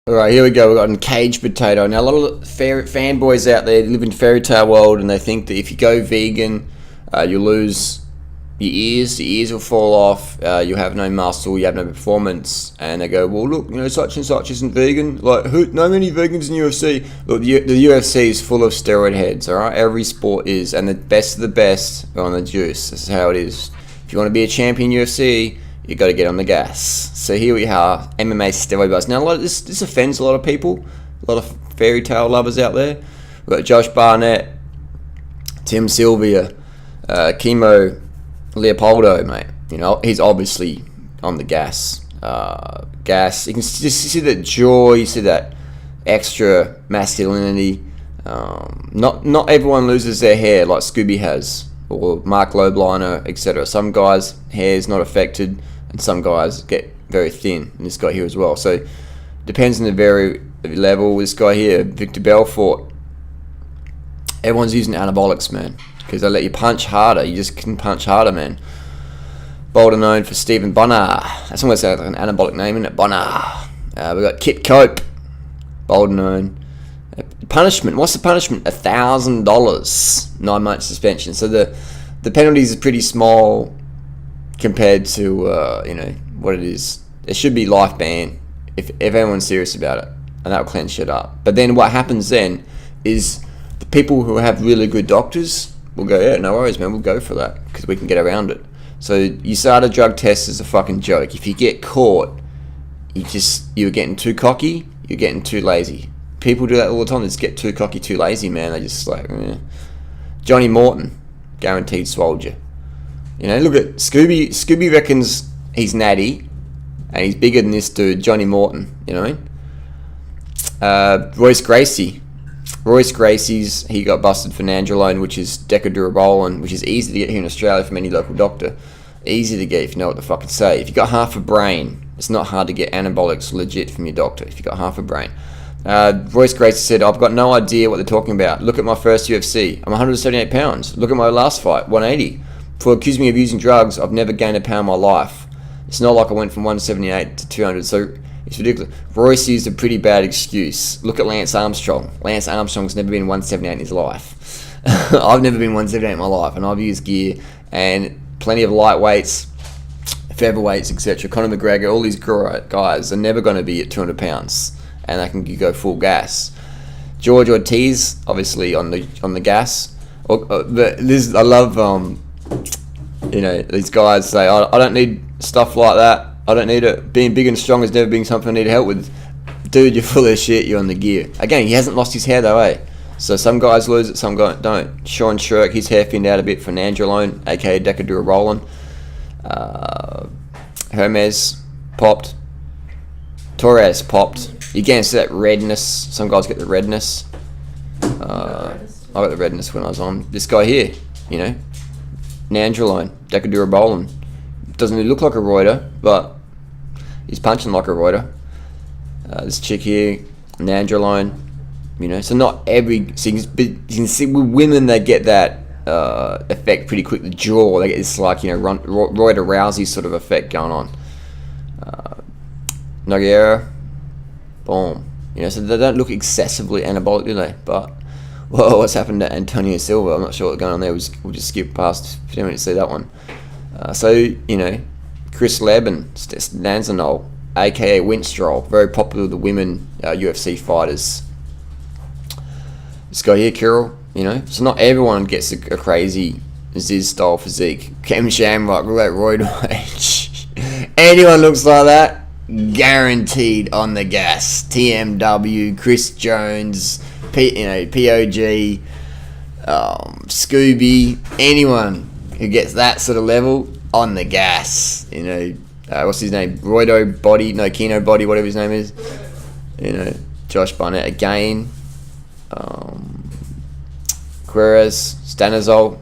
All right, here we go. We've got a caged potato. Now, a lot of fanboys out there live in fairy tale world, and they think that if you go vegan, you'll lose your ears. Your ears will fall off. You'll have no muscle. You have no performance. And they go, well, look, such and such isn't vegan. Like, no many vegans in UFC. Look, the UFC is full of steroid heads. All right, every sport is, and the best of the best are on the juice. This is how it is. If you want to be a champion UFC, you got to get on the gas. So here we are, MMA steroid buzz. Now, this offends a lot of people, a lot of fairy tale lovers out there. We've got Josh Barnett, Tim Sylvia, Chemo Leopoldo, mate. He's obviously on the gas. You can just see that joy, you see that extra masculinity. Not everyone loses their hair like Scooby has, or Mark Lobliner, etc. Some guys' hair is not affected, and some guys get very thin, and this guy here as well. So depends on the very level. This guy here, Victor Belfort, everyone's using anabolics, man, because they let you punch harder. You just can punch harder, man. Bolder known for Stephen Bonner. That's almost like an anabolic name, isn't it? Bonner. We've got Kit Cope, bolder known. Punishment. What's the punishment? $1,000, 9 months suspension. So the penalties are pretty small compared to what it is. It should be life ban if everyone's serious about it, and that'll clean shit up. But then what happens then is the people who have really good doctors will go, yeah, no worries, man, we'll go for that because we can get around it. So you start a drug test as a fucking joke. If you get caught, you're getting too cocky, you're getting too lazy. People do that all the time. They just get too cocky, too lazy, man. They just like, Johnny Morton, guaranteed swolled you. Look at Scooby. Scooby reckons he's natty, and he's bigger than this dude, Johnny Morton. You know what I mean? Royce Gracie. Royce Gracie's, he got busted for nandrolone, which is decadurabolin, which is easy to get here in Australia from any local doctor. Easy to get if you know what to fucking say. If you got half a brain, it's not hard to get anabolics legit from your doctor if you got half a brain. Royce Gracie said, I've got no idea what they're talking about. Look at my first UFC. I'm 178 pounds. Look at my last fight, 180. For accusing me of using drugs, I've never gained a pound in my life. It's not like I went from 178 to 200, so it's ridiculous. Royce used a pretty bad excuse. Look at Lance Armstrong. Lance Armstrong's never been 178 in his life. I've never been 178 in my life, and I've used gear, and plenty of lightweights, featherweights, etc. Conor McGregor, all these guys are never going to be at 200 pounds. And they can go full gas. George Ortiz, obviously on the gas. But I love these guys say, I don't need stuff like that. I don't need it. Being big and strong has never been something I need help with. Dude, you're full of shit. You're on the gear. Again, he hasn't lost his hair though, eh? So some guys lose it, some guys don't. Sean Shirk, his hair thinned out a bit for nandrolone, aka decadurabolin. Hermes popped. Torres popped. You can see that redness. Some guys get the redness. I got the redness when I was on. This guy here, nandrolone, decadurabolin. Doesn't really look like a roider, but he's punching like a roider. This chick here, nandrolone. So not every. So you can see with women, they get that effect pretty quick. The jaw, they get this like roider Rousey sort of effect going on. Nogueira. Boom. So they don't look excessively anabolic, do they? But, what's happened to Antonio Silva? I'm not sure what's going on there. We'll just skip past if you don't want to see that one. Chris Leb and Nanzanol, a.k.a. Winstrol, very popular with the women UFC fighters. This guy here, Kirill, So not everyone gets a crazy Ziz-style physique. Cam Shamrock, look at roid rage. Anyone looks like that, guaranteed on the gas. TMW, Chris Jones, POG, Scooby, anyone who gets that sort of level on the gas. What's his name? Keno Body, whatever his name is. Josh Barnett again. Queres, Stanozolo,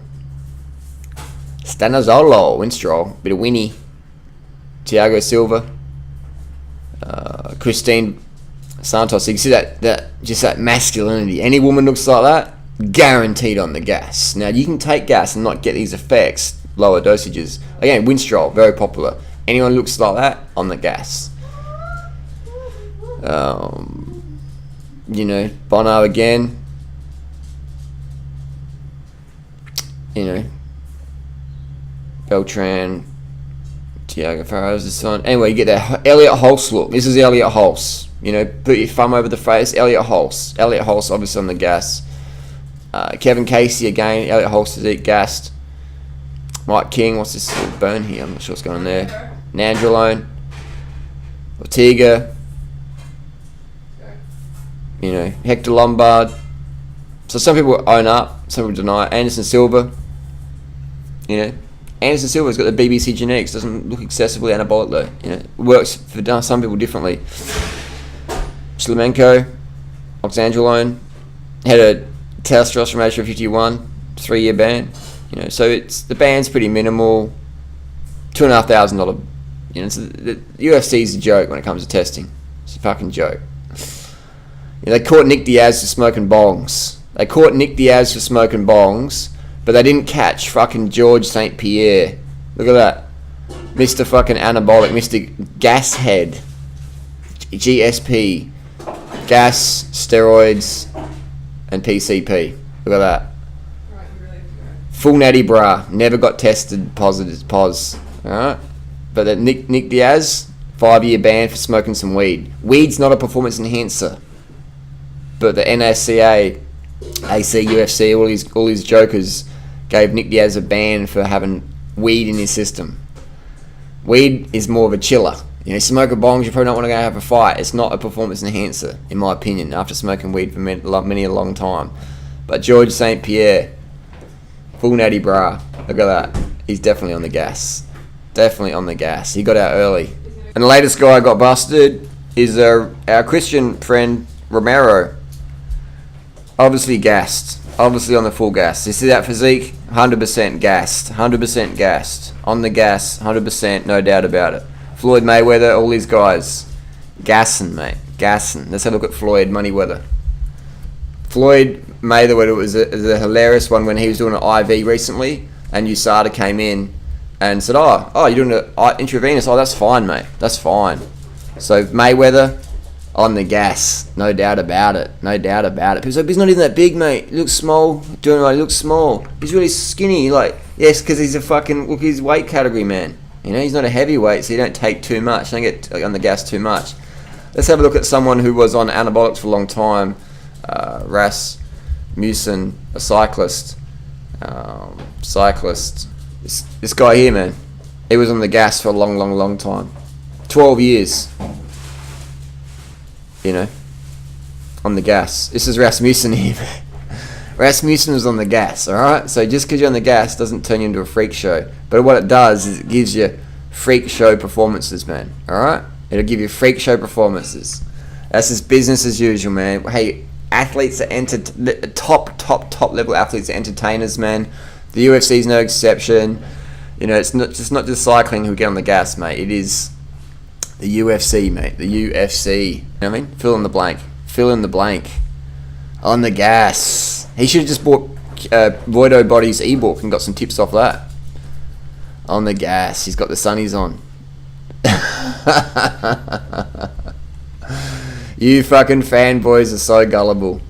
Winstrol, bit of Winnie, Thiago Silva. Christine Santos. So you can see that masculinity. Any woman looks like that, guaranteed on the gas. Now you can take gas and not get these effects, lower dosages. Again, Winstrol, very popular. Anyone looks like that, on the gas. You know, Bono again. You know, Beltran, Tiago Farrell's the son. Anyway, you get that Elliot Hulse look. This is Elliot Hulse. You know, put your thumb over the face. Elliot Hulse. Elliot Hulse obviously on the gas. Kevin Casey again. Elliot Hulse is gassed. Mike King. What's this little burn here? I'm not sure what's going on there. Nandrolone. Ortega. You know, Hector Lombard. So some people own up. Some people deny it. Anderson Silva. You know, Anderson Silva's got the BBC genetics. Doesn't look excessively anabolic though. You know, works for some people differently. Shlemenko, Oxandrolone, had a testosterone ratio of 51, 3-year ban. You know, so it's the ban's pretty minimal. $2,500. You know, the UFC's a joke when it comes to testing. It's a fucking joke. You know, they caught Nick Diaz for smoking bongs. But they didn't catch fucking George St. Pierre. Look at that. Mr. fucking Anabolic. Mr. Gas Head. GSP. Gas, steroids, and PCP. Look at that. Full natty bra. Never got tested positive. Alright? But that Nick Diaz, 5-year ban for smoking some weed. Weed's not a performance enhancer. But the NSCA, AC, UFC, all these jokers gave Nick Diaz a ban for having weed in his system. Weed is more of a chiller. You know, smoking bongs, you probably don't want to go have a fight. It's not a performance enhancer, in my opinion, after smoking weed for many a long time. But George St. Pierre, full natty bra. Look at that. He's definitely on the gas. He got out early. And the latest guy got busted is our Christian friend, Romero. Obviously gassed. Obviously on the full gas. You see that physique? 100% gassed. 100% gassed. On the gas, 100%, no doubt about it. Floyd Mayweather, all these guys. Gassing, mate. Gassing. Let's have a look at Floyd Moneyweather. Floyd Mayweather was a hilarious one when he was doing an IV recently, and USADA came in and said, oh, you're doing an intravenous. Oh, that's fine, mate. That's fine. So Mayweather on the gas, no doubt about it. People say, he's not even that big, mate. He looks small. Doing right, he looks small. He's really skinny. Like, yes, because he's a fucking, look, he's weight category, man. You know, he's not a heavyweight, so you don't take too much. Don't get on the gas too much. Let's have a look at someone who was on anabolics for a long time. Rasmussen, a cyclist. This guy here, man. He was on the gas for a long time. 12 years. You know, on the gas. This is Rasmussen here, man. Rasmussen was on the gas, alright? So just because you're on the gas doesn't turn you into a freak show. But what it does is it gives you freak show performances, man. Alright? It'll give you freak show performances. That's just business as usual, man. Hey, athletes are top level athletes are entertainers, man. The UFC is no exception. You know, it's not just cycling who get on the gas, mate. It is the UFC, mate. The UFC. You know what I mean? Fill in the blank. On the gas. He should have just bought Voido Body's ebook and got some tips off that. On the gas. He's got the sunnies on. You fucking fanboys are so gullible.